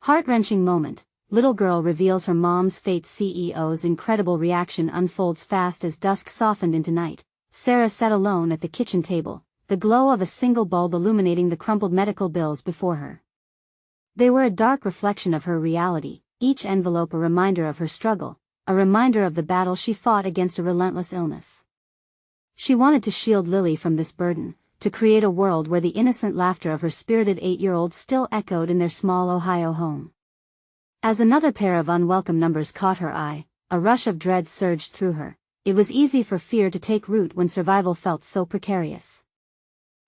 Heart-wrenching moment. Little girl reveals her mom's fate. CEO's incredible reaction unfolds fast as dusk softened into night. Sarah sat alone at the kitchen table, the glow of a single bulb illuminating the crumpled medical bills before her. They were a dark reflection of her reality, each envelope a reminder of her struggle, a reminder of the battle she fought against a relentless illness. She wanted to shield Lily from this burden, to create a world where the innocent laughter of her spirited 8-year-old still echoed in their small Ohio home. As another pair of unwelcome numbers caught her eye, a rush of dread surged through her. It was easy for fear to take root when survival felt so precarious.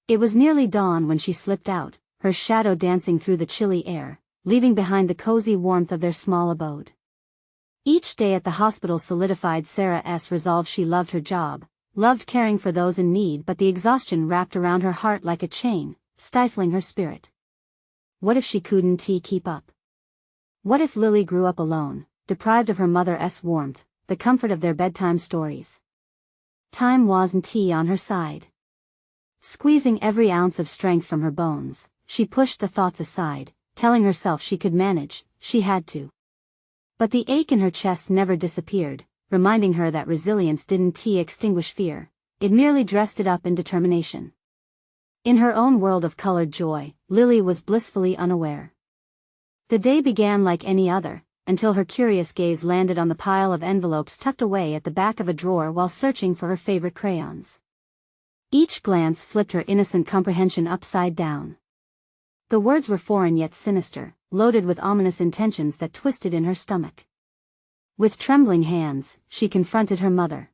It was nearly dawn when she slipped out, her shadow dancing through the chilly air, leaving behind the cozy warmth of their small abode. Each day at the hospital solidified Sarah's resolve. She loved her job, loved caring for those in need, but the exhaustion wrapped around her heart like a chain, stifling her spirit. What if she couldn't keep up? What if Lily grew up alone, deprived of her mother's warmth, the comfort of their bedtime stories? Time wasn't on her side. Squeezing every ounce of strength from her bones, she pushed the thoughts aside, telling herself she could manage, she had to. But the ache in her chest never disappeared, reminding her that resilience didn't extinguish fear, it merely dressed it up in determination. In her own world of colored joy, Lily was blissfully unaware. The day began like any other, until her curious gaze landed on the pile of envelopes tucked away at the back of a drawer while searching for her favorite crayons. Each glance flipped her innocent comprehension upside down. The words were foreign yet sinister, loaded with ominous intentions that twisted in her stomach. With trembling hands, she confronted her mother.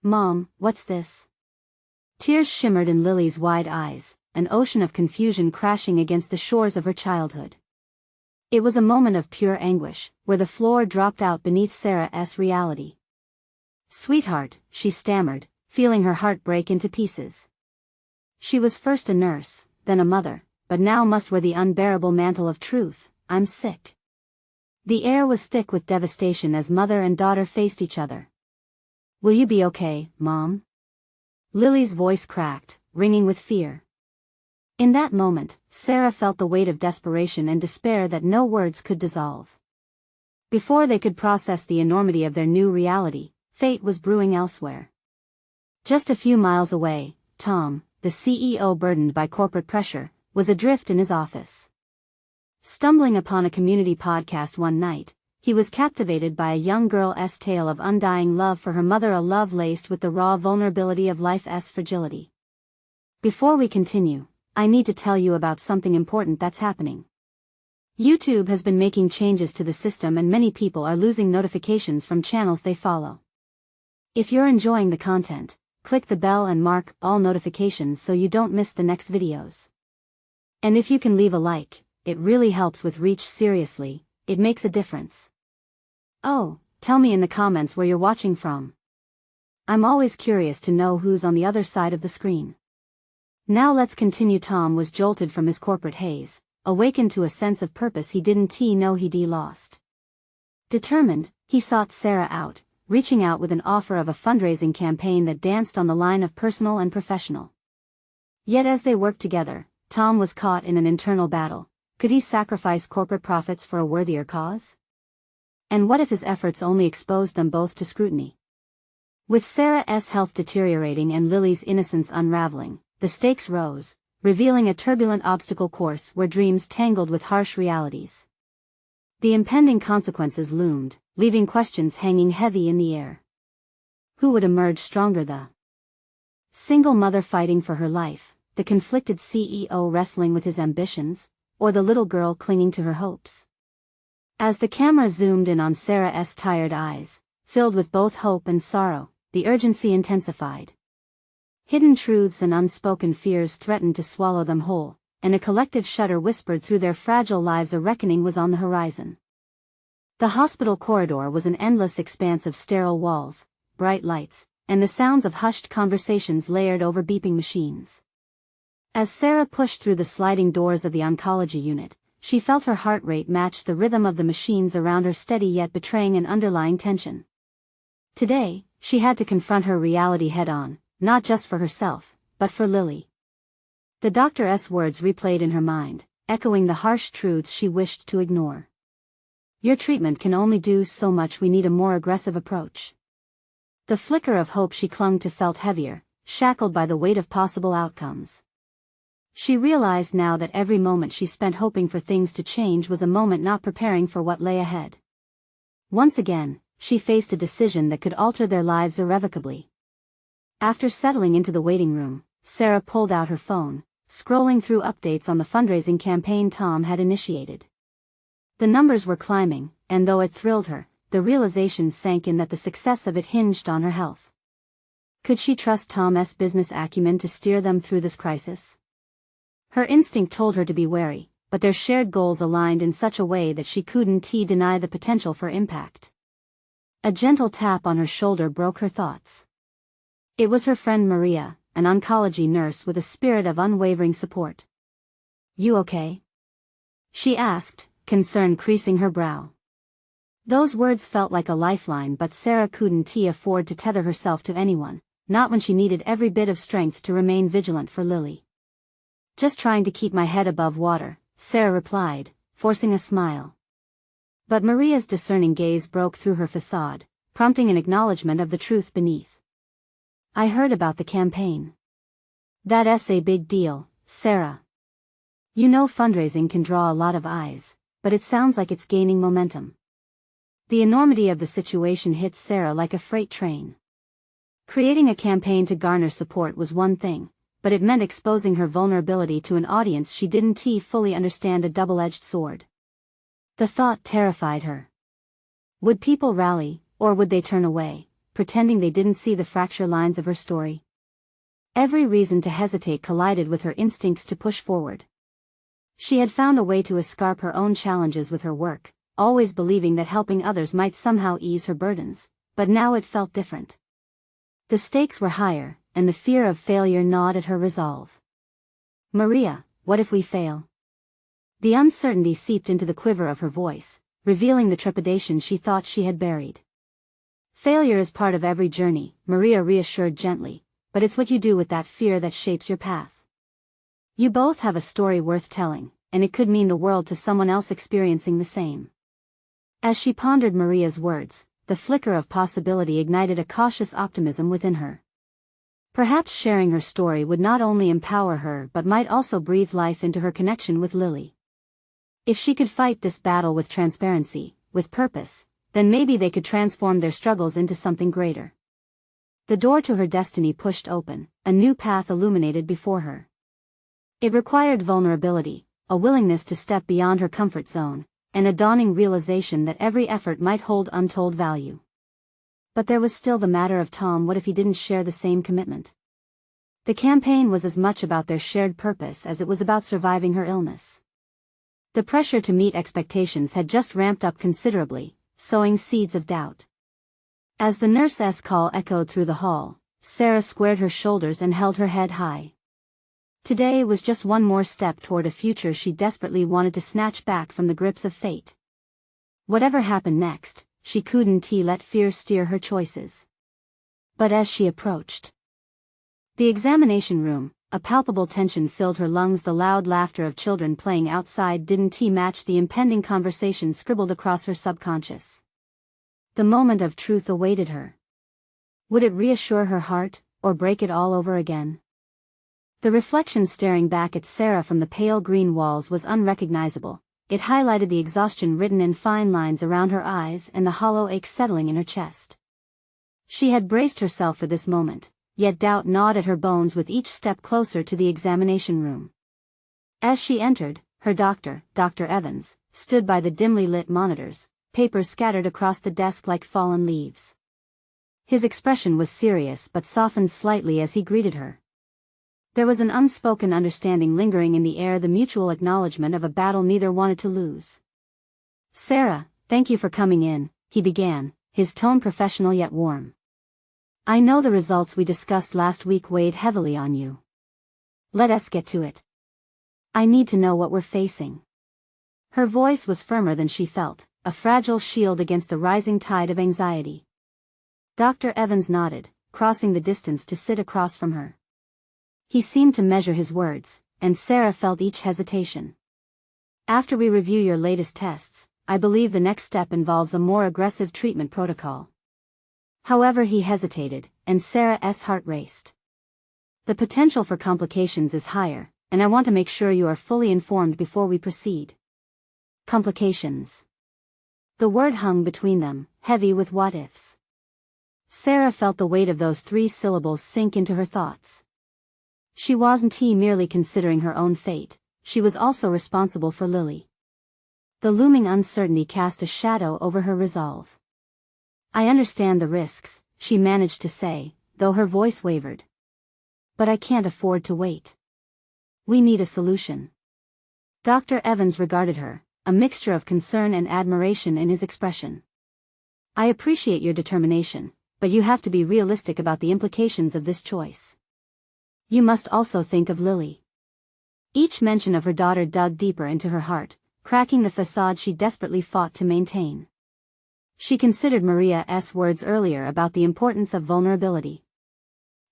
"Mom, what's this?" Tears shimmered in Lily's wide eyes, an ocean of confusion crashing against the shores of her childhood. It was a moment of pure anguish, where the floor dropped out beneath Sarah's reality. "Sweetheart," she stammered, feeling her heart break into pieces. She was first a nurse, then a mother, but now must wear the unbearable mantle of truth. "I'm sick." The air was thick with devastation as mother and daughter faced each other. "Will you be okay, Mom?" Lily's voice cracked, ringing with fear. In that moment, Sarah felt the weight of desperation and despair that no words could dissolve. Before they could process the enormity of their new reality, fate was brewing elsewhere. Just a few miles away, Tom, the CEO burdened by corporate pressure, was adrift in his office. Stumbling upon a community podcast one night, he was captivated by a young girl's tale of undying love for her mother, a love laced with the raw vulnerability of life's fragility. Before we continue, I need to tell you about something important that's happening. YouTube has been making changes to the system and many people are losing notifications from channels they follow. If you're enjoying the content, click the bell and mark all notifications so you don't miss the next videos. And if you can leave a like, it really helps with reach. Seriously, it makes a difference. Oh, tell me in the comments where you're watching from. I'm always curious to know who's on the other side of the screen. Now let's continue. Tom was jolted from his corporate haze, awakened to a sense of purpose he didn't know he'd lost. Determined, he sought Sarah out, reaching out with an offer of a fundraising campaign that danced on the line of personal and professional. Yet as they worked together, Tom was caught in an internal battle. Could he sacrifice corporate profits for a worthier cause? And what if his efforts only exposed them both to scrutiny? With Sarah's health deteriorating and Lily's innocence unraveling, the stakes rose, revealing a turbulent obstacle course where dreams tangled with harsh realities. The impending consequences loomed, leaving questions hanging heavy in the air. Who would emerge stronger? The single mother fighting for her life, the conflicted CEO wrestling with his ambitions, or the little girl clinging to her hopes? As the camera zoomed in on Sarah's tired eyes, filled with both hope and sorrow, the urgency intensified. Hidden truths and unspoken fears threatened to swallow them whole, and a collective shudder whispered through their fragile lives. A reckoning was on the horizon. The hospital corridor was an endless expanse of sterile walls, bright lights, and the sounds of hushed conversations layered over beeping machines. As Sarah pushed through the sliding doors of the oncology unit, she felt her heart rate match the rhythm of the machines around her, steady yet betraying an underlying tension. Today, she had to confront her reality head-on, not just for herself, but for Lily. The doctor's words replayed in her mind, echoing the harsh truths she wished to ignore. Your treatment can only do so much. We need a more aggressive approach. The flicker of hope she clung to felt heavier, shackled by the weight of possible outcomes. She realized now that every moment she spent hoping for things to change was a moment not preparing for what lay ahead. Once again, she faced a decision that could alter their lives irrevocably. After settling into the waiting room, Sarah pulled out her phone, scrolling through updates on the fundraising campaign Tom had initiated. The numbers were climbing, and though it thrilled her, the realization sank in that the success of it hinged on her health. Could she trust Tom's business acumen to steer them through this crisis? Her instinct told her to be wary, but their shared goals aligned in such a way that she couldn't deny the potential for impact. A gentle tap on her shoulder broke her thoughts. It was her friend Maria, an oncology nurse with a spirit of unwavering support. "You okay?" she asked, concern creasing her brow. Those words felt like a lifeline, but Sarah couldn't afford to tether herself to anyone, not when she needed every bit of strength to remain vigilant for Lily. "Just trying to keep my head above water," Sarah replied, forcing a smile. But Maria's discerning gaze broke through her facade, prompting an acknowledgement of the truth beneath. "I heard about the campaign. That's a big deal, Sarah. You know fundraising can draw a lot of eyes, but it sounds like it's gaining momentum." The enormity of the situation hit Sarah like a freight train. Creating a campaign to garner support was one thing, but it meant exposing her vulnerability to an audience she didn't fully understand, a double-edged sword. The thought terrified her. Would people rally, or would they turn away, pretending they didn't see the fracture lines of her story? Every reason to hesitate collided with her instincts to push forward. She had found a way to escape her own challenges with her work, always believing that helping others might somehow ease her burdens, but now it felt different. The stakes were higher, and the fear of failure gnawed at her resolve. "Maria, what if we fail?" The uncertainty seeped into the quiver of her voice, revealing the trepidation she thought she had buried. "Failure is part of every journey," Maria reassured gently, "but it's what you do with that fear that shapes your path. You both have a story worth telling, and it could mean the world to someone else experiencing the same." As she pondered Maria's words, the flicker of possibility ignited a cautious optimism within her. Perhaps sharing her story would not only empower her but might also breathe life into her connection with Lily. If she could fight this battle with transparency, with purpose, then maybe they could transform their struggles into something greater. The door to her destiny pushed open, a new path illuminated before her. It required vulnerability, a willingness to step beyond her comfort zone, and a dawning realization that every effort might hold untold value. But there was still the matter of Tom. What if he didn't share the same commitment? The campaign was as much about their shared purpose as it was about surviving her illness. The pressure to meet expectations had just ramped up considerably, sowing seeds of doubt. As the nurse's call echoed through the hall, Sarah squared her shoulders and held her head high. Today was just one more step toward a future she desperately wanted to snatch back from the grips of fate. Whatever happened next, she couldn't let fear steer her choices. But as she approached the examination room, a palpable tension filled her lungs. The loud laughter of children playing outside didn't match the impending conversation scribbled across her subconscious. The moment of truth awaited her. Would it reassure her heart, or break it all over again? The reflection staring back at Sarah from the pale green walls was unrecognizable. It highlighted the exhaustion written in fine lines around her eyes and the hollow ache settling in her chest. She had braced herself for this moment, yet doubt gnawed at her bones with each step closer to the examination room. As she entered, her doctor, Dr. Evans, stood by the dimly lit monitors, papers scattered across the desk like fallen leaves. His expression was serious but softened slightly as he greeted her. There was an unspoken understanding lingering in the air, the mutual acknowledgement of a battle neither wanted to lose. "Sarah, thank you for coming in," he began, his tone professional yet warm. "I know the results we discussed last week weighed heavily on you. Let us get to it. I need to know what we're facing." Her voice was firmer than she felt, a fragile shield against the rising tide of anxiety. Dr. Evans nodded, crossing the distance to sit across from her. He seemed to measure his words, and Sarah felt each hesitation. After we review your latest tests, I believe the next step involves a more aggressive treatment protocol. However, he hesitated, and Sarah's heart raced. The potential for complications is higher, and I want to make sure you are fully informed before we proceed. Complications. The word hung between them, heavy with what-ifs. Sarah felt the weight of those 3 syllables sink into her thoughts. She wasn't merely considering her own fate, she was also responsible for Lily. The looming uncertainty cast a shadow over her resolve. I understand the risks, she managed to say, though her voice wavered. But I can't afford to wait. We need a solution. Dr. Evans regarded her, a mixture of concern and admiration in his expression. I appreciate your determination, but you have to be realistic about the implications of this choice. You must also think of Lily. Each mention of her daughter dug deeper into her heart, cracking the facade she desperately fought to maintain. She considered Maria's words earlier about the importance of vulnerability.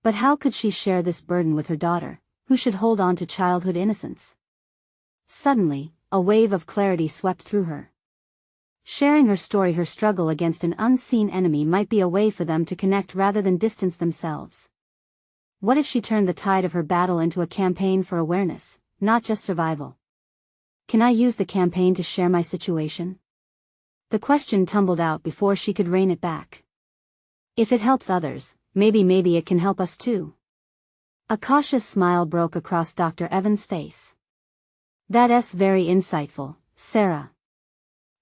But how could she share this burden with her daughter, who should hold on to childhood innocence? Suddenly, a wave of clarity swept through her. Sharing her story, her struggle against an unseen enemy, might be a way for them to connect rather than distance themselves. What if she turned the tide of her battle into a campaign for awareness, not just survival? Can I use the campaign to share my situation? The question tumbled out before she could rein it back. If it helps others, maybe it can help us too. A cautious smile broke across Dr. Evans' face. That's very insightful, Sarah.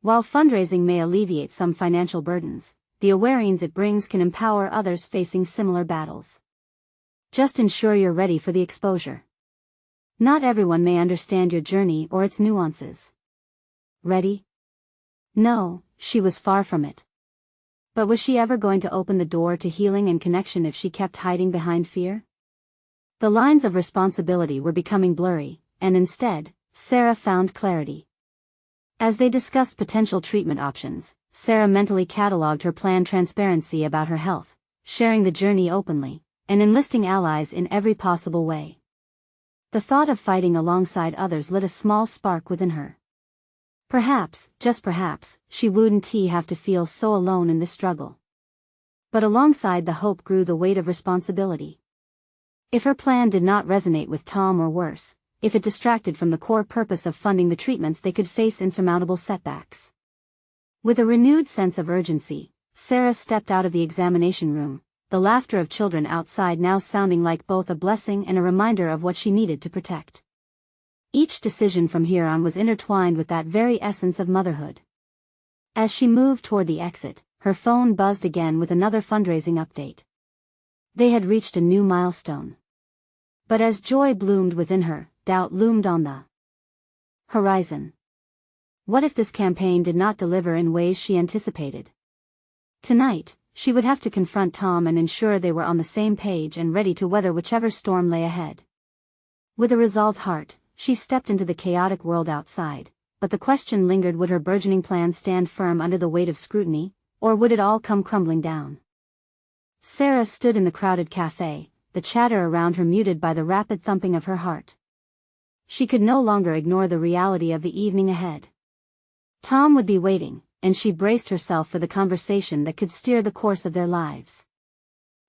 While fundraising may alleviate some financial burdens, the awareness it brings can empower others facing similar battles. Just ensure you're ready for the exposure. Not everyone may understand your journey or its nuances. Ready? No, she was far from it. But was she ever going to open the door to healing and connection if she kept hiding behind fear? The lines of responsibility were becoming blurry, and instead, Sarah found clarity. As they discussed potential treatment options, Sarah mentally cataloged her planned transparency about her health, sharing the journey openly, and enlisting allies in every possible way. The thought of fighting alongside others lit a small spark within her. Perhaps, just perhaps, she wouldn't have to feel so alone in this struggle. But alongside the hope grew the weight of responsibility. If her plan did not resonate with Tom, or worse, if it distracted from the core purpose of funding the treatments, they could face insurmountable setbacks. With a renewed sense of urgency, Sarah stepped out of the examination room, the laughter of children outside now sounding like both a blessing and a reminder of what she needed to protect. Each decision from here on was intertwined with that very essence of motherhood. As she moved toward the exit, her phone buzzed again with another fundraising update. They had reached a new milestone. But as joy bloomed within her, doubt loomed on the horizon. What if this campaign did not deliver in ways she anticipated? Tonight, she would have to confront Tom and ensure they were on the same page and ready to weather whichever storm lay ahead. With a resolved heart, she stepped into the chaotic world outside, but the question lingered: would her burgeoning plan stand firm under the weight of scrutiny, or would it all come crumbling down? Sarah stood in the crowded cafe, the chatter around her muted by the rapid thumping of her heart. She could no longer ignore the reality of the evening ahead. Tom would be waiting, and she braced herself for the conversation that could steer the course of their lives.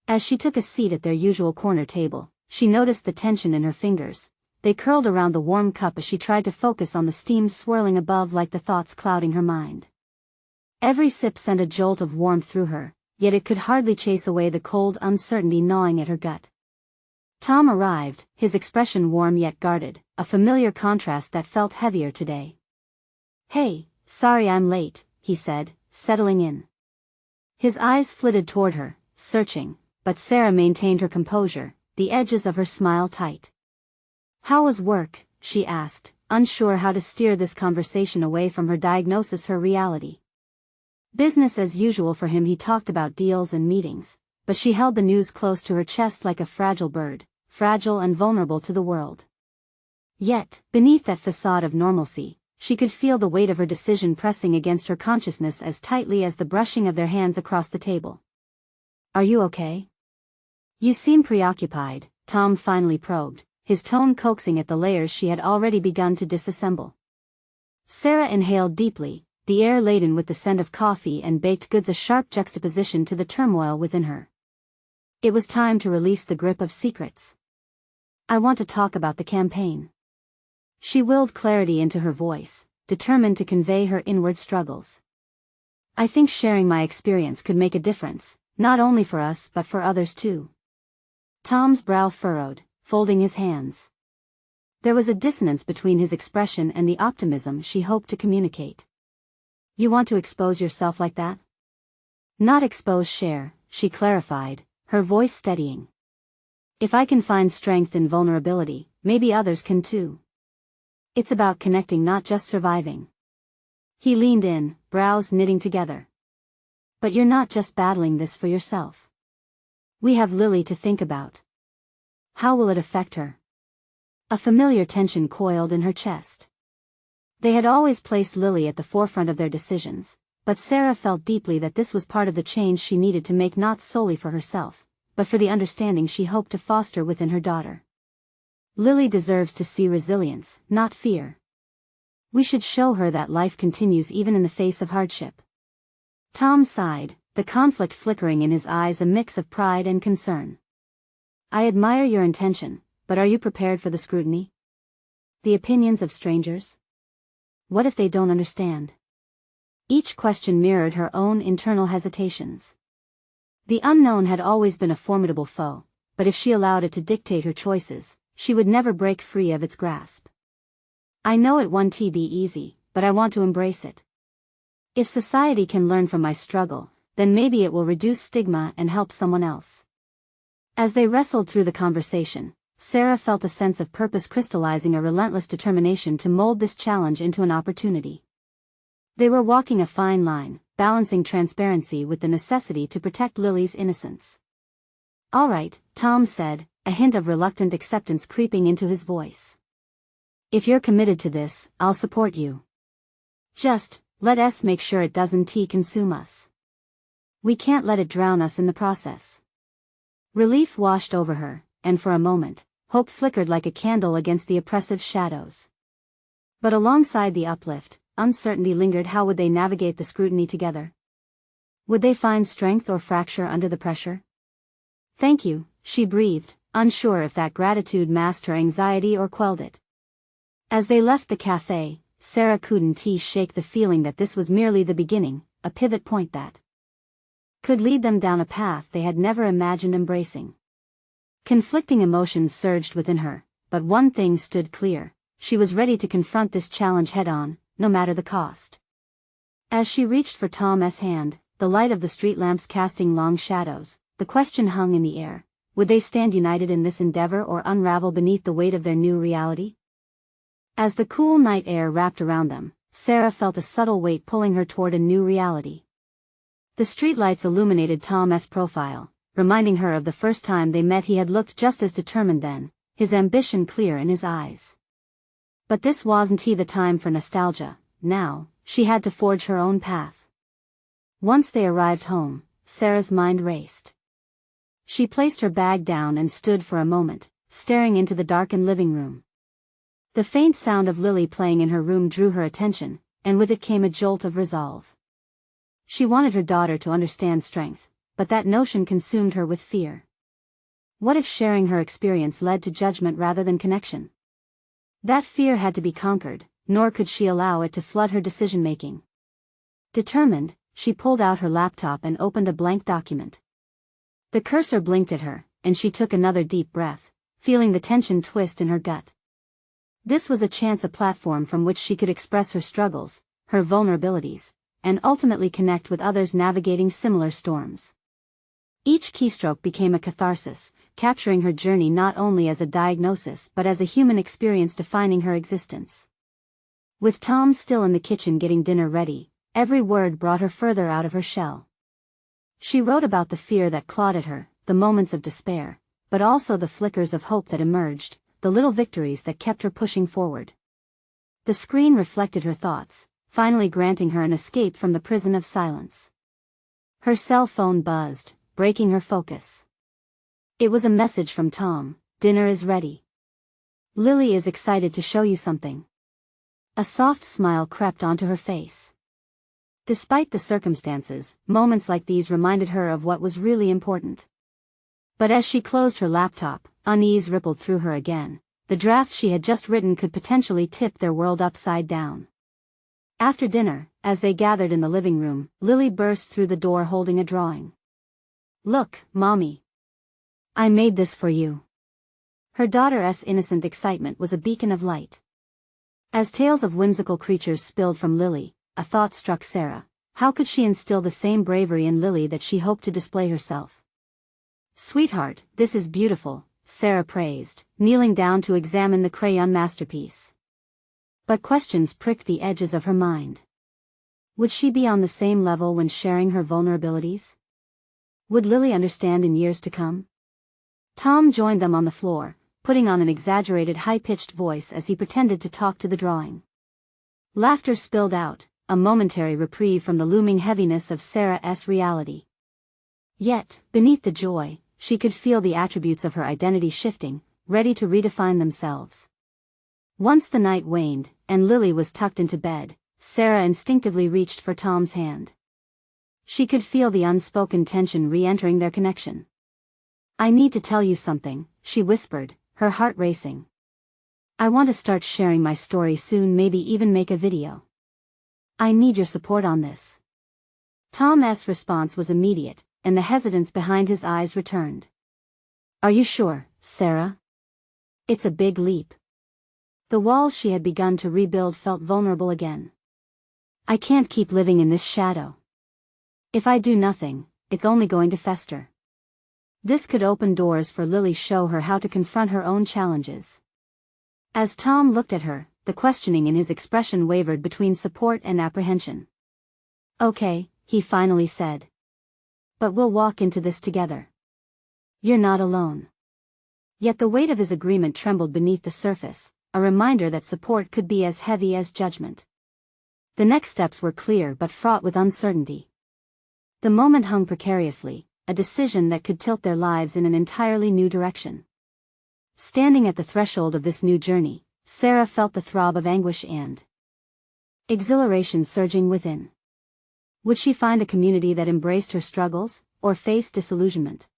As she took a seat at their usual corner table, she noticed the tension in her fingers. They curled around the warm cup as she tried to focus on the steam swirling above like the thoughts clouding her mind. Every sip sent a jolt of warmth through her, yet it could hardly chase away the cold uncertainty gnawing at her gut. Tom arrived, his expression warm yet guarded, a familiar contrast that felt heavier today. "Hey, sorry I'm late," he said, settling in. His eyes flitted toward her, searching, but Sarah maintained her composure, the edges of her smile tight. "How was work?" she asked, unsure how to steer this conversation away from her diagnosis, her reality. Business as usual for him. He talked about deals and meetings, but she held the news close to her chest like a fragile bird, fragile and vulnerable to the world. Yet, beneath that facade of normalcy, she could feel the weight of her decision pressing against her consciousness as tightly as the brushing of their hands across the table. "Are you okay? You seem preoccupied," Tom finally probed, his tone coaxing at the layers she had already begun to disassemble. Sarah inhaled deeply, the air laden with the scent of coffee and baked goods, a sharp juxtaposition to the turmoil within her. It was time to release the grip of secrets. I want to talk about the campaign. She willed clarity into her voice, determined to convey her inward struggles. I think sharing my experience could make a difference, not only for us but for others too. Tom's brow furrowed, folding his hands. There was a dissonance between his expression and the optimism she hoped to communicate. You want to expose yourself like that? Not expose, share, she clarified, her voice steadying. If I can find strength in vulnerability, maybe others can too. It's about connecting, not just surviving. He leaned in, brows knitting together. But you're not just battling this for yourself. We have Lily to think about. How will it affect her? A familiar tension coiled in her chest. They had always placed Lily at the forefront of their decisions, but Sarah felt deeply that this was part of the change she needed to make, not solely for herself, but for the understanding she hoped to foster within her daughter. Lily deserves to see resilience, not fear. We should show her that life continues even in the face of hardship. Tom sighed, the conflict flickering in his eyes, a mix of pride and concern. I admire your intention, but are you prepared for the scrutiny? The opinions of strangers? What if they don't understand? Each question mirrored her own internal hesitations. The unknown had always been a formidable foe, but if she allowed it to dictate her choices, she would never break free of its grasp. I know it won't be easy, but I want to embrace it. If society can learn from my struggle, then maybe it will reduce stigma and help someone else. As they wrestled through the conversation, Sarah felt a sense of purpose crystallizing, a relentless determination to mold this challenge into an opportunity. They were walking a fine line, balancing transparency with the necessity to protect Lily's innocence. All right, Tom said, a hint of reluctant acceptance creeping into his voice. If you're committed to this, I'll support you. Just, let us make sure it doesn't consume us. We can't let it drown us in the process. Relief washed over her, and for a moment, hope flickered like a candle against the oppressive shadows. But alongside the uplift, uncertainty lingered. How would they navigate the scrutiny together? Would they find strength or fracture under the pressure? Thank you, she breathed, unsure if that gratitude masked her anxiety or quelled it. As they left the cafe, Sarah couldn't shake the feeling that this was merely the beginning, a pivot point that could lead them down a path they had never imagined embracing. Conflicting emotions surged within her, but one thing stood clear: she was ready to confront this challenge head-on, no matter the cost. As she reached for Tom's hand, the light of the street lamps casting long shadows, the question hung in the air: would they stand united in this endeavor or unravel beneath the weight of their new reality? As the cool night air wrapped around them, Sarah felt a subtle weight pulling her toward a new reality. The streetlights illuminated Tom's profile, reminding her of the first time they met. He had looked just as determined then, his ambition clear in his eyes. But this wasn't the time for nostalgia. Now, she had to forge her own path. Once they arrived home, Sarah's mind raced. She placed her bag down and stood for a moment, staring into the darkened living room. The faint sound of Lily playing in her room drew her attention, and with it came a jolt of resolve. She wanted her daughter to understand strength, but that notion consumed her with fear. What if sharing her experience led to judgment rather than connection? That fear had to be conquered, nor could she allow it to flood her decision-making. Determined, she pulled out her laptop and opened a blank document. The cursor blinked at her, and she took another deep breath, feeling the tension twist in her gut. This was a chance, a platform from which she could express her struggles, her vulnerabilities, and ultimately connect with others navigating similar storms. Each keystroke became a catharsis, capturing her journey not only as a diagnosis but as a human experience defining her existence. With Tom still in the kitchen getting dinner ready, every word brought her further out of her shell. She wrote about the fear that clawed at her, the moments of despair, but also the flickers of hope that emerged, the little victories that kept her pushing forward. The screen reflected her thoughts, finally granting her an escape from the prison of silence. Her cell phone buzzed, breaking her focus. It was a message from Tom: dinner is ready. Lily is excited to show you something. A soft smile crept onto her face. Despite the circumstances, moments like these reminded her of what was really important. But as she closed her laptop, unease rippled through her again. The draft she had just written could potentially tip their world upside down. After dinner, as they gathered in the living room, Lily burst through the door holding a drawing. "Look, Mommy. I made this for you." Her daughter's innocent excitement was a beacon of light. As tales of whimsical creatures spilled from Lily, a thought struck Sarah. How could she instill the same bravery in Lily that she hoped to display herself? "Sweetheart, this is beautiful," Sarah praised, kneeling down to examine the crayon masterpiece. But questions pricked the edges of her mind. Would she be on the same level when sharing her vulnerabilities? Would Lily understand in years to come? Tom joined them on the floor, putting on an exaggerated high-pitched voice as he pretended to talk to the drawing. Laughter spilled out, a momentary reprieve from the looming heaviness of Sarah's reality. Yet, beneath the joy, she could feel the attributes of her identity shifting, ready to redefine themselves. Once the night waned, and Lily was tucked into bed, Sarah instinctively reached for Tom's hand. She could feel the unspoken tension re-entering their connection. "I need to tell you something," she whispered, her heart racing. "I want to start sharing my story soon, maybe even make a video. I need your support on this." Tom's response was immediate, and the hesitance behind his eyes returned. "Are you sure, Sarah? It's a big leap." The walls she had begun to rebuild felt vulnerable again. "I can't keep living in this shadow. If I do nothing, it's only going to fester." This could open doors for Lily, show her how to confront her own challenges. As Tom looked at her, the questioning in his expression wavered between support and apprehension. "Okay," he finally said. "But we'll walk into this together. You're not alone." Yet the weight of his agreement trembled beneath the surface, a reminder that support could be as heavy as judgment. The next steps were clear but fraught with uncertainty. The moment hung precariously, a decision that could tilt their lives in an entirely new direction. Standing at the threshold of this new journey, Sarah felt the throb of anguish and exhilaration surging within. Would she find a community that embraced her struggles, or face disillusionment?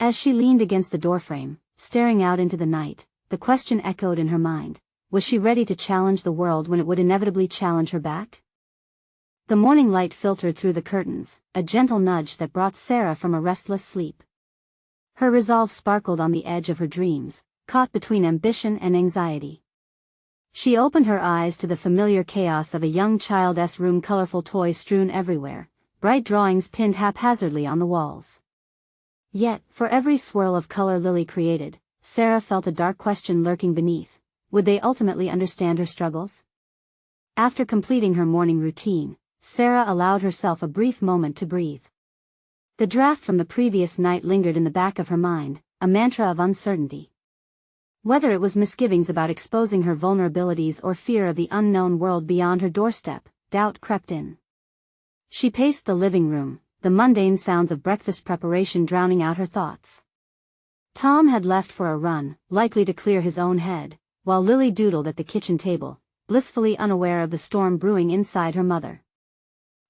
As she leaned against the doorframe, staring out into the night, the question echoed in her mind. Was she ready to challenge the world when it would inevitably challenge her back? The morning light filtered through the curtains, a gentle nudge that brought Sarah from a restless sleep. Her resolve sparkled on the edge of her dreams, caught between ambition and anxiety. She opened her eyes to the familiar chaos of a young child's room, colorful toys strewn everywhere, bright drawings pinned haphazardly on the walls. Yet, for every swirl of color Lily created, Sarah felt a dark question lurking beneath. Would they ultimately understand her struggles? After completing her morning routine, Sarah allowed herself a brief moment to breathe. The draft from the previous night lingered in the back of her mind, a mantra of uncertainty. Whether it was misgivings about exposing her vulnerabilities or fear of the unknown world beyond her doorstep, doubt crept in. She paced the living room, the mundane sounds of breakfast preparation drowning out her thoughts. Tom had left for a run, likely to clear his own head, while Lily doodled at the kitchen table, blissfully unaware of the storm brewing inside her mother.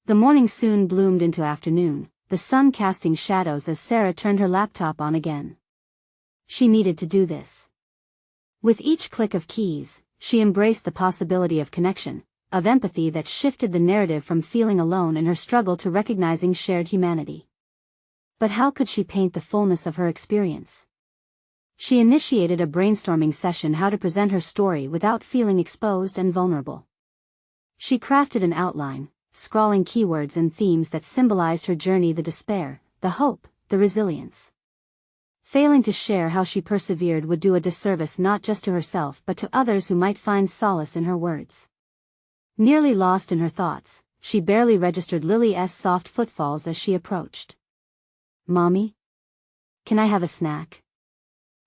The morning soon bloomed into afternoon, the sun casting shadows as Sarah turned her laptop on again. She needed to do this. With each click of keys, she embraced the possibility of connection, of empathy that shifted the narrative from feeling alone in her struggle to recognizing shared humanity. But how could she paint the fullness of her experience? She initiated a brainstorming session how to present her story without feeling exposed and vulnerable. She crafted an outline, scrawling keywords and themes that symbolized her journey, the despair, the hope, the resilience. Failing to share how she persevered would do a disservice not just to herself but to others who might find solace in her words. Nearly lost in her thoughts, she barely registered Lily's soft footfalls as she approached. "Mommy? Can I have a snack?"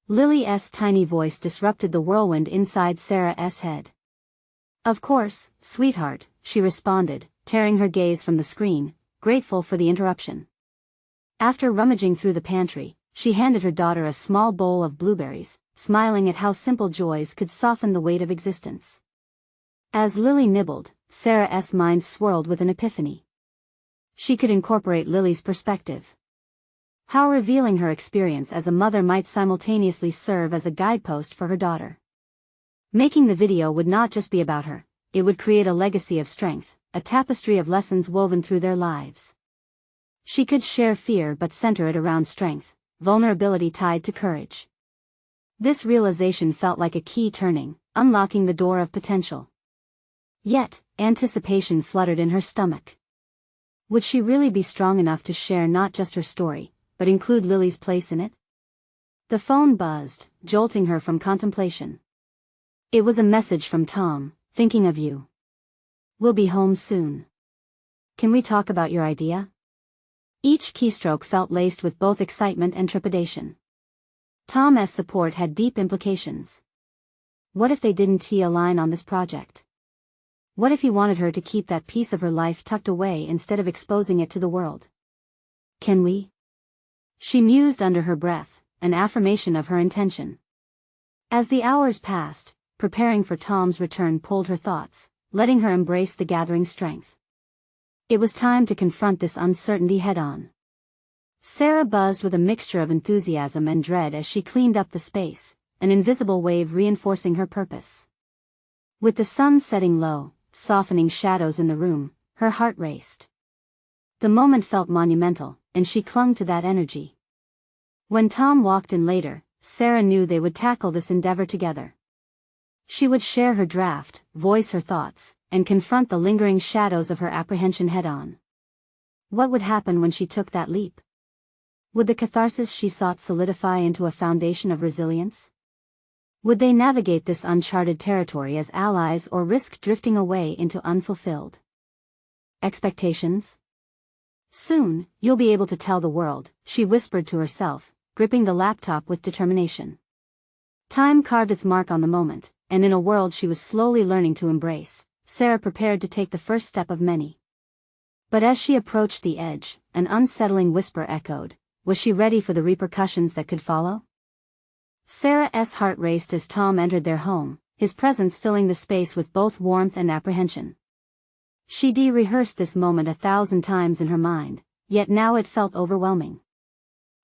Lily's tiny voice disrupted the whirlwind inside Sarah's head. "Of course, sweetheart," she responded, tearing her gaze from the screen, grateful for the interruption. After rummaging through the pantry, she handed her daughter a small bowl of blueberries, smiling at how simple joys could soften the weight of existence. As Lily nibbled, Sarah's mind swirled with an epiphany. She could incorporate Lily's perspective. How revealing her experience as a mother might simultaneously serve as a guidepost for her daughter. Making the video would not just be about her, it would create a legacy of strength, a tapestry of lessons woven through their lives. She could share fear but center it around strength, vulnerability tied to courage. This realization felt like a key turning, unlocking the door of potential. Yet, anticipation fluttered in her stomach. Would she really be strong enough to share not just her story, but include Lily's place in it? The phone buzzed, jolting her from contemplation. It was a message from Tom, thinking of you. We'll be home soon. Can we talk about your idea? Each keystroke felt laced with both excitement and trepidation. Tom's support had deep implications. What if they didn't align on this project? What if he wanted her to keep that piece of her life tucked away instead of exposing it to the world? Can we? She mused under her breath, an affirmation of her intention. As the hours passed, preparing for Tom's return pulled her thoughts, letting her embrace the gathering strength. It was time to confront this uncertainty head-on. Sarah buzzed with a mixture of enthusiasm and dread as she cleaned up the space, an invisible wave reinforcing her purpose. With the sun setting low, softening shadows in the room, her heart raced. The moment felt monumental, and she clung to that energy. When Tom walked in later, Sarah knew they would tackle this endeavor together. She would share her draft, voice her thoughts, and confront the lingering shadows of her apprehension head-on. What would happen when she took that leap? Would the catharsis she sought solidify into a foundation of resilience? Would they navigate this uncharted territory as allies or risk drifting away into unfulfilled expectations? Soon, you'll be able to tell the world, she whispered to herself, gripping the laptop with determination. Time carved its mark on the moment, and in a world she was slowly learning to embrace, Sarah prepared to take the first step of many. But as she approached the edge, an unsettling whisper echoed. Was she ready for the repercussions that could follow? Sarah's heart raced as Tom entered their home, his presence filling the space with both warmth and apprehension. She'd rehearsed this moment 1,000 times in her mind, yet now it felt overwhelming.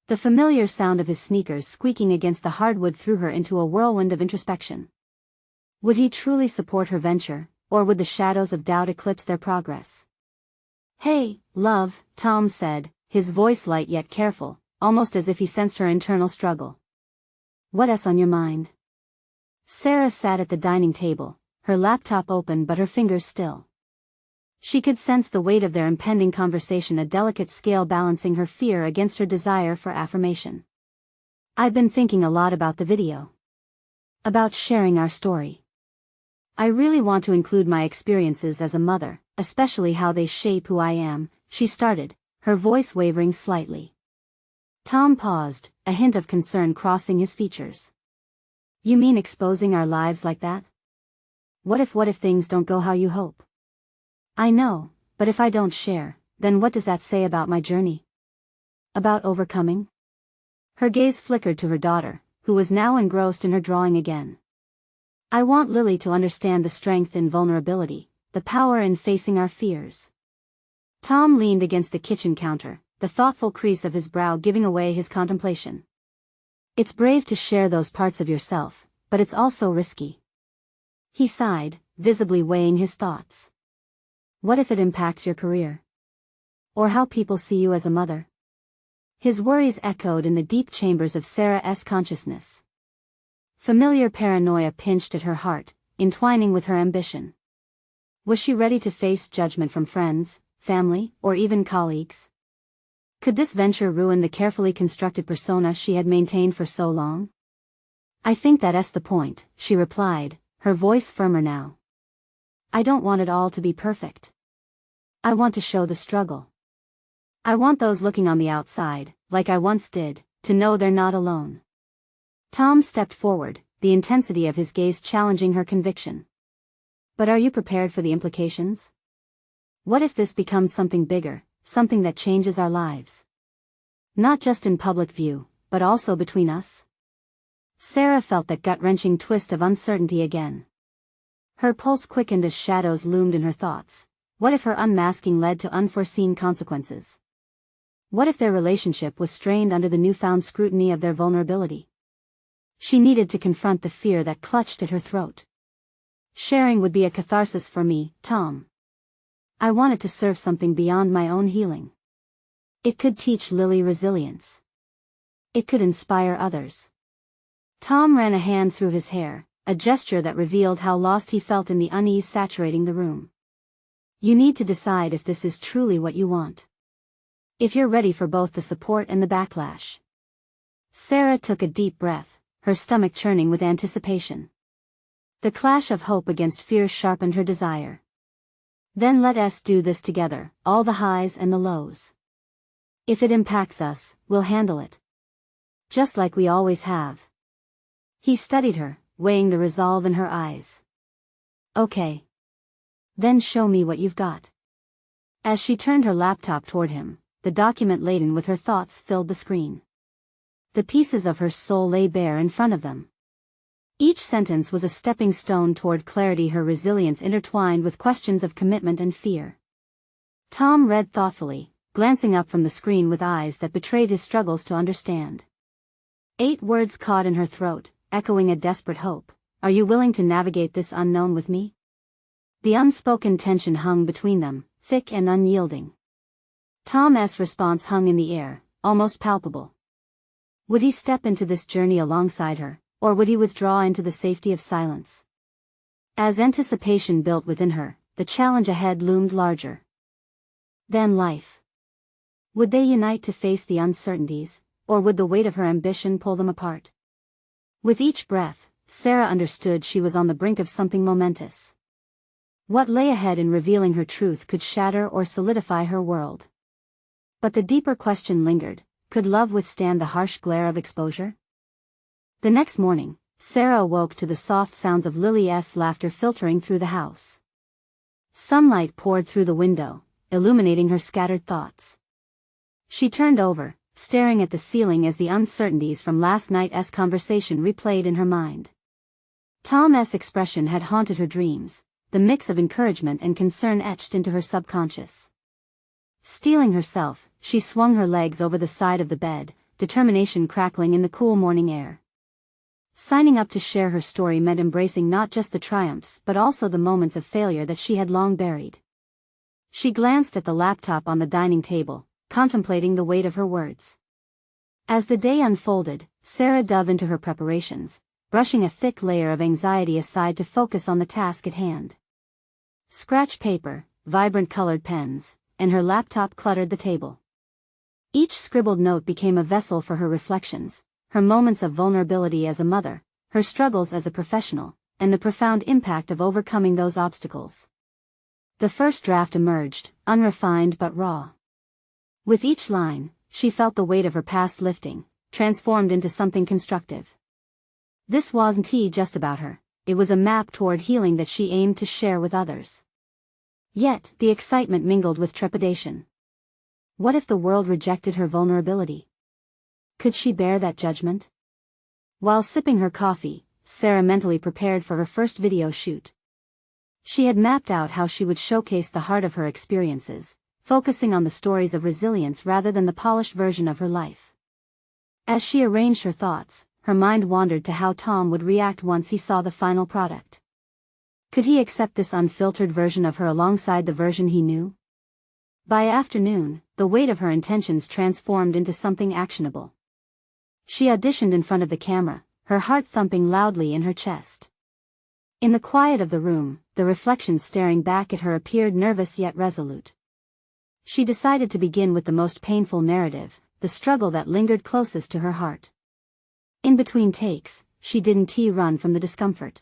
The familiar sound of his sneakers squeaking against the hardwood threw her into a whirlwind of introspection. Would he truly support her venture, or would the shadows of doubt eclipse their progress? Hey, love, Tom said, his voice light yet careful, almost as if he sensed her internal struggle. What's on your mind? Sarah sat at the dining table, her laptop open but her fingers still. She could sense the weight of their impending conversation, a delicate scale balancing her fear against her desire for affirmation. I've been thinking a lot about the video. About sharing our story. I really want to include my experiences as a mother, especially how they shape who I am, she started, her voice wavering slightly. Tom paused, a hint of concern crossing his features. You mean exposing our lives like that? What if things don't go how you hope? I know, but if I don't share, then what does that say about my journey? About overcoming? Her gaze flickered to her daughter, who was now engrossed in her drawing again. I want Lily to understand the strength in vulnerability, the power in facing our fears. Tom leaned against the kitchen counter, the thoughtful crease of his brow giving away his contemplation. It's brave to share those parts of yourself, but it's also risky. He sighed, visibly weighing his thoughts. What if it impacts your career? Or how people see you as a mother? His worries echoed in the deep chambers of Sarah's consciousness. Familiar paranoia pinched at her heart, entwining with her ambition. Was she ready to face judgment from friends, family, or even colleagues? Could this venture ruin the carefully constructed persona she had maintained for so long? I think that's the point, she replied, her voice firmer now. I don't want it all to be perfect. I want to show the struggle. I want those looking on the outside, like I once did, to know they're not alone. Tom stepped forward, the intensity of his gaze challenging her conviction. But are you prepared for the implications? What if this becomes something bigger, something that changes our lives? Not just in public view, but also between us? Sarah felt that gut-wrenching twist of uncertainty again. Her pulse quickened as shadows loomed in her thoughts. What if her unmasking led to unforeseen consequences? What if their relationship was strained under the newfound scrutiny of their vulnerability? She needed to confront the fear that clutched at her throat. Sharing would be a catharsis for me, Tom. I wanted to serve something beyond my own healing. It could teach Lily resilience. It could inspire others. Tom ran a hand through his hair, a gesture that revealed how lost he felt in the unease saturating the room. You need to decide if this is truly what you want. If you're ready for both the support and the backlash. Sarah took a deep breath, her stomach churning with anticipation. The clash of hope against fear sharpened her desire. Then let us do this together, all the highs and the lows. If it impacts us, we'll handle it. Just like we always have. He studied her, weighing the resolve in her eyes. Okay. Then show me what you've got. As she turned her laptop toward him, the document laden with her thoughts filled the screen. The pieces of her soul lay bare in front of them. Each sentence was a stepping stone toward clarity, her resilience intertwined with questions of commitment and fear. Tom read thoughtfully, glancing up from the screen with eyes that betrayed his struggles to understand. 8 words caught in her throat, echoing a desperate hope. Are you willing to navigate this unknown with me? The unspoken tension hung between them, thick and unyielding. Tom's response hung in the air, almost palpable. Would he step into this journey alongside her, or would he withdraw into the safety of silence? As anticipation built within her, the challenge ahead loomed larger. Then life. Would they unite to face the uncertainties, or would the weight of her ambition pull them apart? With each breath, Sarah understood she was on the brink of something momentous. What lay ahead in revealing her truth could shatter or solidify her world. But the deeper question lingered, could love withstand the harsh glare of exposure? The next morning, Sarah awoke to the soft sounds of Lily's laughter filtering through the house. Sunlight poured through the window, illuminating her scattered thoughts. She turned over, staring at the ceiling as the uncertainties from last night's conversation replayed in her mind. Tom's expression had haunted her dreams, the mix of encouragement and concern etched into her subconscious. Steeling herself, she swung her legs over the side of the bed, determination crackling in the cool morning air. Signing up to share her story meant embracing not just the triumphs but also the moments of failure that she had long buried. She glanced at the laptop on the dining table, contemplating the weight of her words. As the day unfolded, Sarah dove into her preparations, brushing a thick layer of anxiety aside to focus on the task at hand. Scratch paper, vibrant colored pens, and her laptop cluttered the table. Each scribbled note became a vessel for her reflections, her moments of vulnerability as a mother, her struggles as a professional, and the profound impact of overcoming those obstacles. The first draft emerged, unrefined but raw. With each line, she felt the weight of her past lifting, transformed into something constructive. This wasn't just about her, it was a map toward healing that she aimed to share with others. Yet, the excitement mingled with trepidation. What if the world rejected her vulnerability? Could she bear that judgment? While sipping her coffee, Sarah mentally prepared for her first video shoot. She had mapped out how she would showcase the heart of her experiences, focusing on the stories of resilience rather than the polished version of her life. As she arranged her thoughts, her mind wandered to how Tom would react once he saw the final product. Could he accept this unfiltered version of her alongside the version he knew? By afternoon, the weight of her intentions transformed into something actionable. She auditioned in front of the camera, her heart thumping loudly in her chest. In the quiet of the room, the reflection staring back at her appeared nervous yet resolute. She decided to begin with the most painful narrative, the struggle that lingered closest to her heart. In between takes, she didn't run from the discomfort.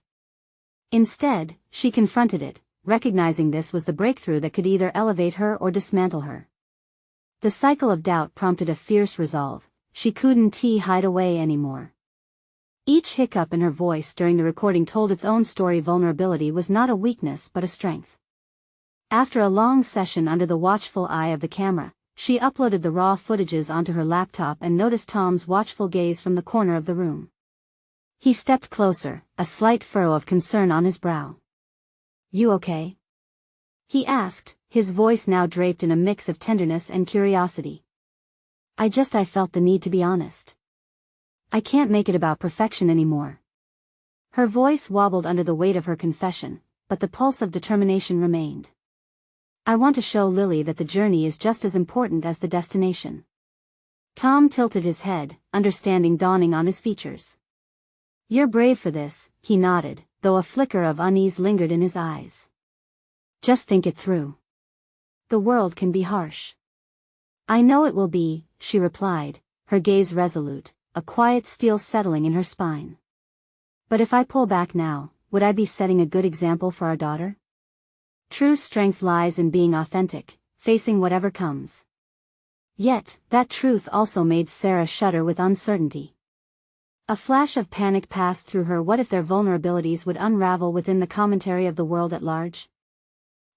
Instead, she confronted it, recognizing this was the breakthrough that could either elevate her or dismantle her. The cycle of doubt prompted a fierce resolve. She couldn't hide away anymore. Each hiccup in her voice during the recording told its own story. Vulnerability was not a weakness but a strength. After a long session under the watchful eye of the camera, she uploaded the raw footages onto her laptop and noticed Tom's watchful gaze from the corner of the room. He stepped closer, a slight furrow of concern on his brow. You okay? He asked, his voice now draped in a mix of tenderness and curiosity. I felt the need to be honest. I can't make it about perfection anymore. Her voice wobbled under the weight of her confession, but the pulse of determination remained. I want to show Lily that the journey is just as important as the destination. Tom tilted his head, understanding dawning on his features. You're brave for this, he nodded, though a flicker of unease lingered in his eyes. Just think it through. The world can be harsh. I know it will be, she replied, her gaze resolute, a quiet steel settling in her spine. But if I pull back now, would I be setting a good example for our daughter? True strength lies in being authentic, facing whatever comes. Yet, that truth also made Sarah shudder with uncertainty. A flash of panic passed through her. What if their vulnerabilities would unravel within the commentary of the world at large?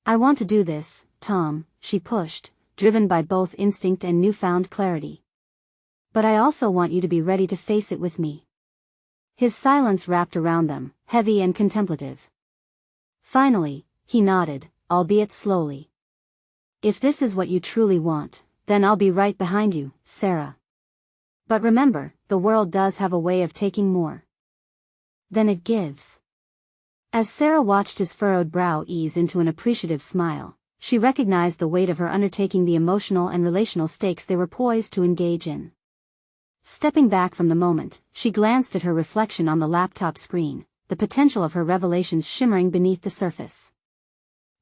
I want to do this, Tom, she pushed, driven by both instinct and newfound clarity. But I also want you to be ready to face it with me. His silence wrapped around them, heavy and contemplative. Finally, he nodded, albeit slowly. If this is what you truly want, then I'll be right behind you, Sarah. But remember, the world does have a way of taking more than it gives. As Sarah watched his furrowed brow ease into an appreciative smile, she recognized the weight of her undertaking, the emotional and relational stakes they were poised to engage in. Stepping back from the moment, she glanced at her reflection on the laptop screen, the potential of her revelations shimmering beneath the surface.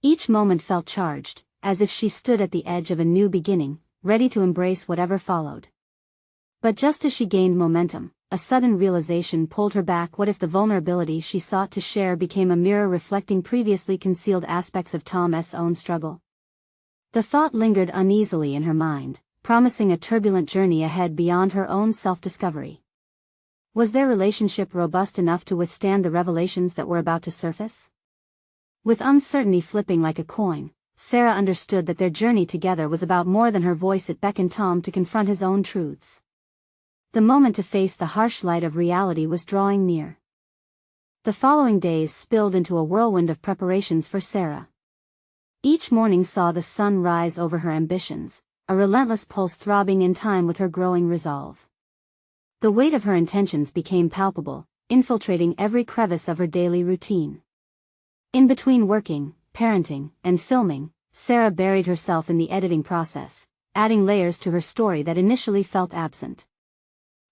Each moment felt charged, as if she stood at the edge of a new beginning, ready to embrace whatever followed. But just as she gained momentum, a sudden realization pulled her back. What if the vulnerability she sought to share became a mirror reflecting previously concealed aspects of Tom's own struggle? The thought lingered uneasily in her mind, promising a turbulent journey ahead beyond her own self-discovery. Was their relationship robust enough to withstand the revelations that were about to surface? With uncertainty flipping like a coin, Sarah understood that their journey together was about more than her voice. It beckoned Tom to confront his own truths. The moment to face the harsh light of reality was drawing near. The following days spilled into a whirlwind of preparations for Sarah. Each morning saw the sun rise over her ambitions, a relentless pulse throbbing in time with her growing resolve. The weight of her intentions became palpable, infiltrating every crevice of her daily routine. In between working, parenting, and filming, Sarah buried herself in the editing process, adding layers to her story that initially felt absent.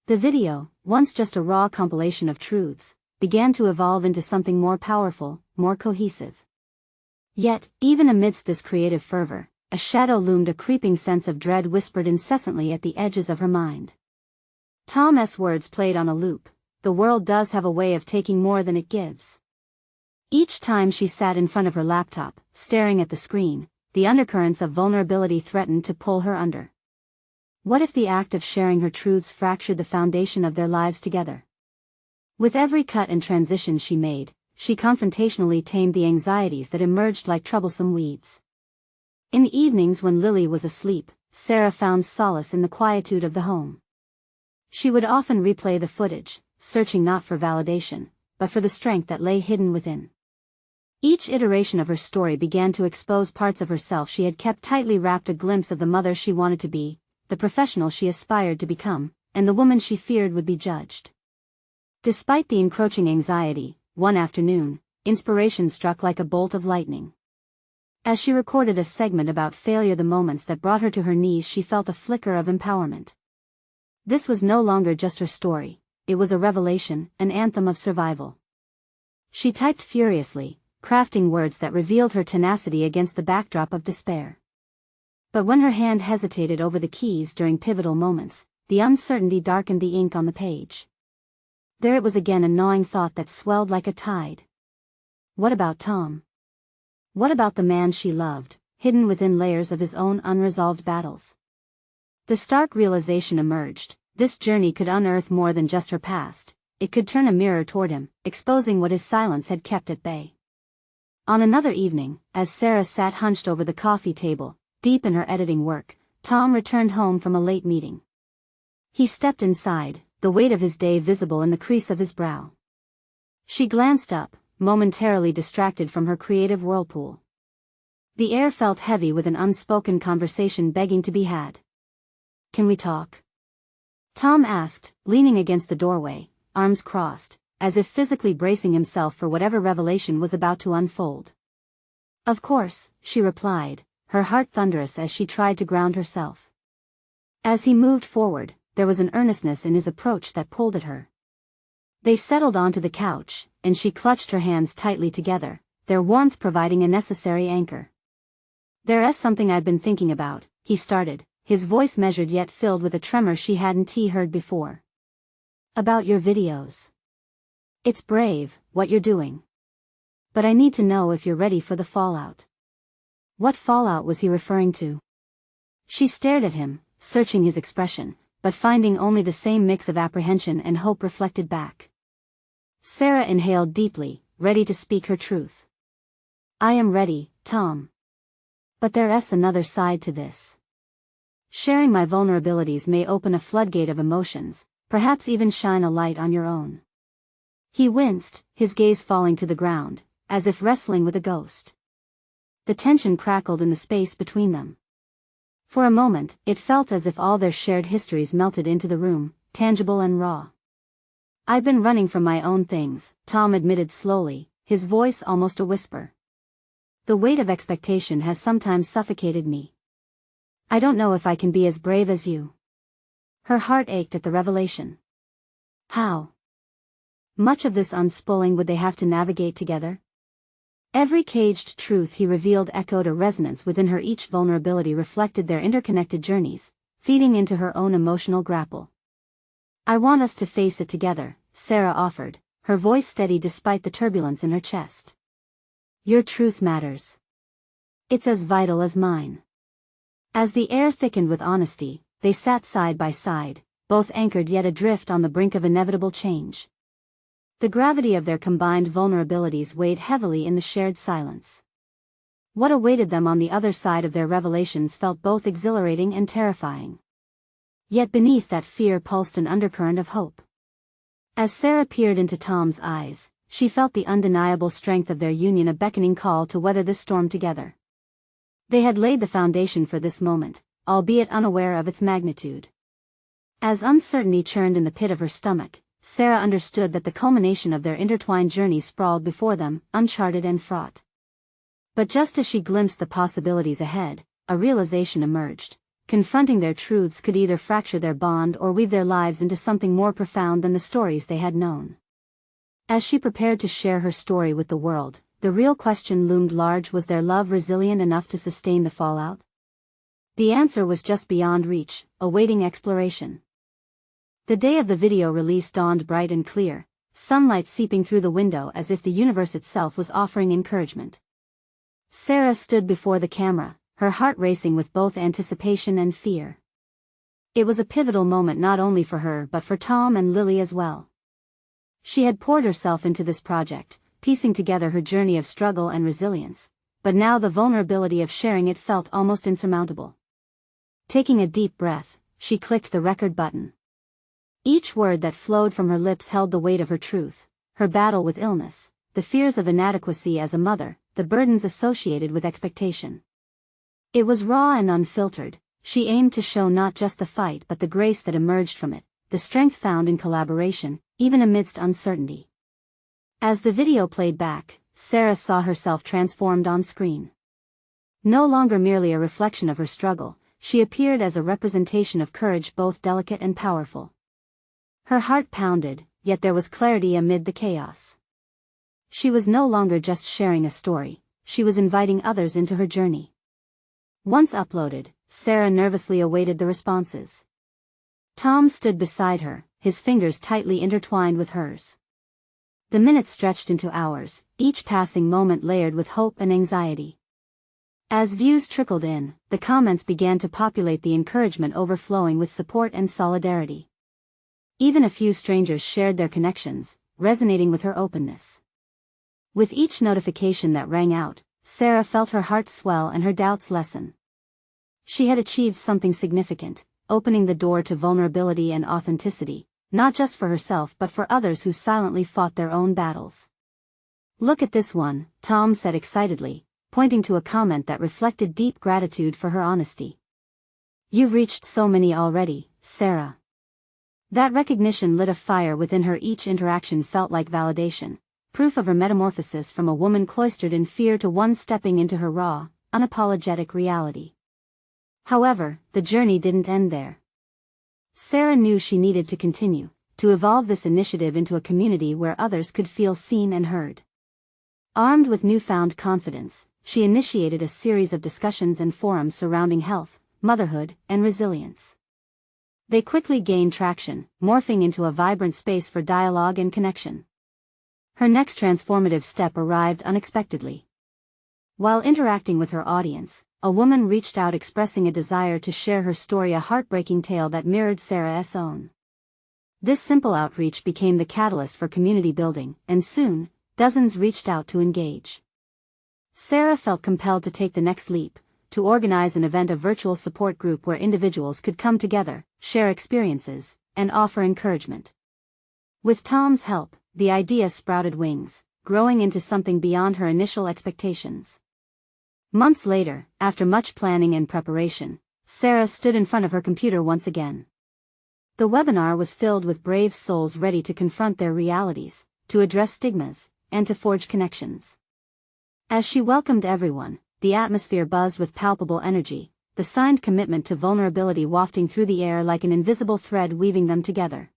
The video, once just a raw compilation of truths, began to evolve into something more powerful, more cohesive. Yet, even amidst this creative fervor, a shadow loomed. A creeping sense of dread whispered incessantly at the edges of her mind. Tom's words played on a loop. The world does have a way of taking more than it gives. Each time she sat in front of her laptop, staring at the screen, the undercurrents of vulnerability threatened to pull her under. What if the act of sharing her truths fractured the foundation of their lives together? With every cut and transition she made, she confrontationally tamed the anxieties that emerged like troublesome weeds. In the evenings when Lily was asleep, Sarah found solace in the quietude of the home. She would often replay the footage, searching not for validation, but for the strength that lay hidden within. Each iteration of her story began to expose parts of herself she had kept tightly wrapped, a glimpse of the mother she wanted to be, the professional she aspired to become, and the woman she feared would be judged. Despite the encroaching anxiety, one afternoon, inspiration struck like a bolt of lightning. As she recorded a segment about failure, the moments that brought her to her knees, she felt a flicker of empowerment. This was no longer just her story, it was a revelation, an anthem of survival. She typed furiously, crafting words that revealed her tenacity against the backdrop of despair. But when her hand hesitated over the keys during pivotal moments, the uncertainty darkened the ink on the page. There it was again, a gnawing thought that swelled like a tide. What about Tom? What about the man she loved, hidden within layers of his own unresolved battles? The stark realization emerged: this journey could unearth more than just her past, it could turn a mirror toward him, exposing what his silence had kept at bay. On another evening, as Sarah sat hunched over the coffee table, deep in her editing work, Tom returned home from a late meeting. He stepped inside, the weight of his day visible in the crease of his brow. She glanced up, momentarily distracted from her creative whirlpool. The air felt heavy with an unspoken conversation begging to be had. "Can we talk?" Tom asked, leaning against the doorway, arms crossed, as if physically bracing himself for whatever revelation was about to unfold. "Of course," she replied, her heart thunderous as she tried to ground herself. As he moved forward, there was an earnestness in his approach that pulled at her. They settled onto the couch, and she clutched her hands tightly together, their warmth providing a necessary anchor. "There's something I've been thinking about," he started, his voice measured yet filled with a tremor she hadn't heard before. "About your videos. It's brave, what you're doing. But I need to know if you're ready for the fallout." What fallout was he referring to? She stared at him, searching his expression, but finding only the same mix of apprehension and hope reflected back. Sarah inhaled deeply, ready to speak her truth. "I am ready, Tom. But there's another side to this. Sharing my vulnerabilities may open a floodgate of emotions, perhaps even shine a light on your own." He winced, his gaze falling to the ground, as if wrestling with a ghost. The tension crackled in the space between them. For a moment, it felt as if all their shared histories melted into the room, tangible and raw. "I've been running from my own things," Tom admitted slowly, his voice almost a whisper. "The weight of expectation has sometimes suffocated me. I don't know if I can be as brave as you." Her heart ached at the revelation. How much of this unspooling would they have to navigate together? Every caged truth he revealed echoed a resonance within her. Each vulnerability reflected their interconnected journeys, feeding into her own emotional grapple. "I want us to face it together," Sarah offered, her voice steady despite the turbulence in her chest. "Your truth matters. It's as vital as mine." As the air thickened with honesty, they sat side by side, both anchored yet adrift on the brink of inevitable change. The gravity of their combined vulnerabilities weighed heavily in the shared silence. What awaited them on the other side of their revelations felt both exhilarating and terrifying. Yet beneath that fear pulsed an undercurrent of hope. As Sarah peered into Tom's eyes, she felt the undeniable strength of their union, a beckoning call to weather this storm together. They had laid the foundation for this moment, albeit unaware of its magnitude. As uncertainty churned in the pit of her stomach, Sarah understood that the culmination of their intertwined journey sprawled before them, uncharted and fraught. But just as she glimpsed the possibilities ahead, a realization emerged. Confronting their truths could either fracture their bond or weave their lives into something more profound than the stories they had known. As she prepared to share her story with the world, the real question loomed large: was their love resilient enough to sustain the fallout? The answer was just beyond reach, awaiting exploration. The day of the video release dawned bright and clear, sunlight seeping through the window as if the universe itself was offering encouragement. Sarah stood before the camera, her heart racing with both anticipation and fear. It was a pivotal moment not only for her but for Tom and Lily as well. She had poured herself into this project, piecing together her journey of struggle and resilience, but now the vulnerability of sharing it felt almost insurmountable. Taking a deep breath, she clicked the record button. Each word that flowed from her lips held the weight of her truth, her battle with illness, the fears of inadequacy as a mother, the burdens associated with expectation. It was raw and unfiltered. She aimed to show not just the fight but the grace that emerged from it, the strength found in collaboration, even amidst uncertainty. As the video played back, Sarah saw herself transformed on screen. No longer merely a reflection of her struggle, she appeared as a representation of courage, both delicate and powerful. Her heart pounded, yet there was clarity amid the chaos. She was no longer just sharing a story, she was inviting others into her journey. Once uploaded, Sarah nervously awaited the responses. Tom stood beside her, his fingers tightly intertwined with hers. The minutes stretched into hours, each passing moment layered with hope and anxiety. As views trickled in, the comments began to populate, the encouragement overflowing with support and solidarity. Even a few strangers shared their connections, resonating with her openness. With each notification that rang out, Sarah felt her heart swell and her doubts lessen. She had achieved something significant, opening the door to vulnerability and authenticity, not just for herself but for others who silently fought their own battles. Look at this one, Tom said excitedly, pointing to a comment that reflected deep gratitude for her honesty. You've reached so many already, Sarah. That recognition lit a fire within her. Each interaction felt like validation, proof of her metamorphosis from a woman cloistered in fear to one stepping into her raw, unapologetic reality. However, the journey didn't end there. Sarah knew she needed to continue, to evolve this initiative into a community where others could feel seen and heard. Armed with newfound confidence, she initiated a series of discussions and forums surrounding health, motherhood, and resilience. They quickly gained traction, morphing into a vibrant space for dialogue and connection. Her next transformative step arrived unexpectedly. While interacting with her audience, a woman reached out expressing a desire to share her story, a heartbreaking tale that mirrored Sarah's own. This simple outreach became the catalyst for community building, and soon, dozens reached out to engage. Sarah felt compelled to take the next leap, to organize an event, a virtual support group where individuals could come together, share experiences, and offer encouragement. With Tom's help, the idea sprouted wings, growing into something beyond her initial expectations. Months later, after much planning and preparation, Sarah stood in front of her computer once again. The webinar was filled with brave souls ready to confront their realities, to address stigmas, and to forge connections. As she welcomed everyone, the atmosphere buzzed with palpable energy, the signed commitment to vulnerability wafting through the air like an invisible thread weaving them together.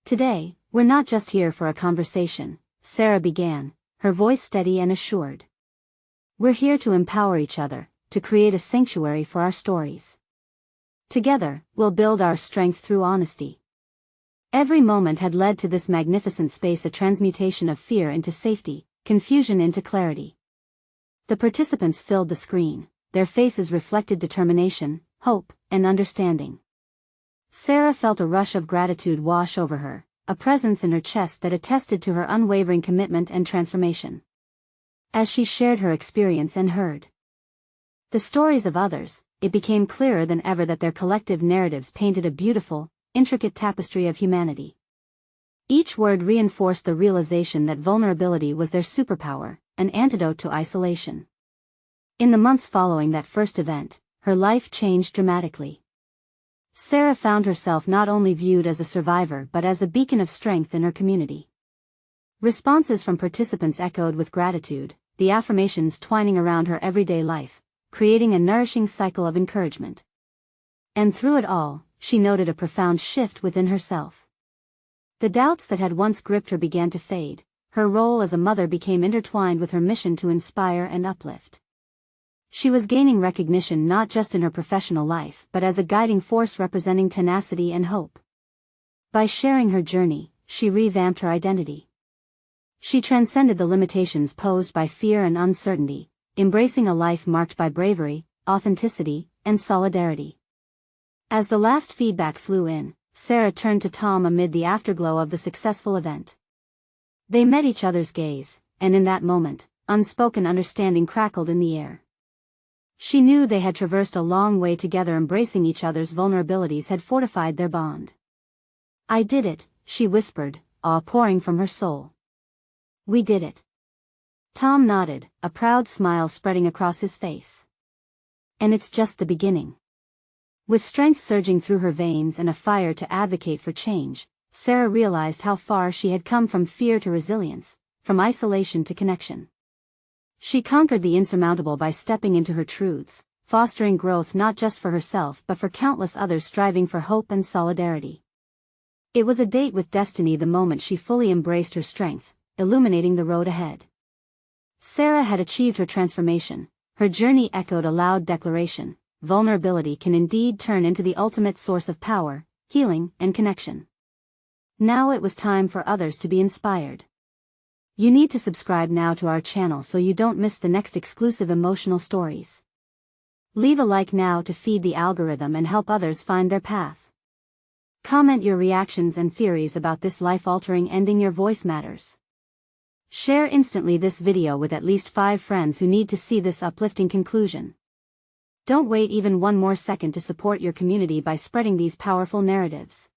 Today, we're not just here for a conversation, Sarah began, her voice steady and assured. We're here to empower each other, to create a sanctuary for our stories. Together, we'll build our strength through honesty. Every moment had led to this magnificent space, a transmutation of fear into safety, confusion into clarity. The participants filled the screen, their faces reflected determination, hope, and understanding. Sarah felt a rush of gratitude wash over her, a presence in her chest that attested to her unwavering commitment and transformation. As she shared her experience and heard the stories of others, it became clearer than ever that their collective narratives painted a beautiful, intricate tapestry of humanity. Each word reinforced the realization that vulnerability was their superpower, an antidote to isolation. In the months following that first event, her life changed dramatically. Sarah found herself not only viewed as a survivor but as a beacon of strength in her community. Responses from participants echoed with gratitude, the affirmations twining around her everyday life, creating a nourishing cycle of encouragement. And through it all, she noted a profound shift within herself. The doubts that had once gripped her began to fade, her role as a mother became intertwined with her mission to inspire and uplift. She was gaining recognition not just in her professional life but as a guiding force representing tenacity and hope. By sharing her journey, she revamped her identity. She transcended the limitations posed by fear and uncertainty, embracing a life marked by bravery, authenticity, and solidarity. As the last feedback flew in, Sarah turned to Tom amid the afterglow of the successful event. They met each other's gaze, and in that moment, unspoken understanding crackled in the air. She knew they had traversed a long way together, embracing each other's vulnerabilities had fortified their bond. I did it, she whispered, awe pouring from her soul. We did it. Tom nodded, a proud smile spreading across his face. And it's just the beginning. With strength surging through her veins and a fire to advocate for change, Sarah realized how far she had come from fear to resilience, from isolation to connection. She conquered the insurmountable by stepping into her truths, fostering growth not just for herself but for countless others striving for hope and solidarity. It was a date with destiny the moment she fully embraced her strength, illuminating the road ahead. Sarah had achieved her transformation, her journey echoed a loud declaration: vulnerability can indeed turn into the ultimate source of power, healing, and connection. Now it was time for others to be inspired. You need to subscribe now to our channel so you don't miss the next exclusive emotional stories. Leave a like now to feed the algorithm and help others find their path. Comment your reactions and theories about this life-altering ending. Your voice matters. Share instantly this video with at least 5 friends who need to see this uplifting conclusion. Don't wait even one more second to support your community by spreading these powerful narratives.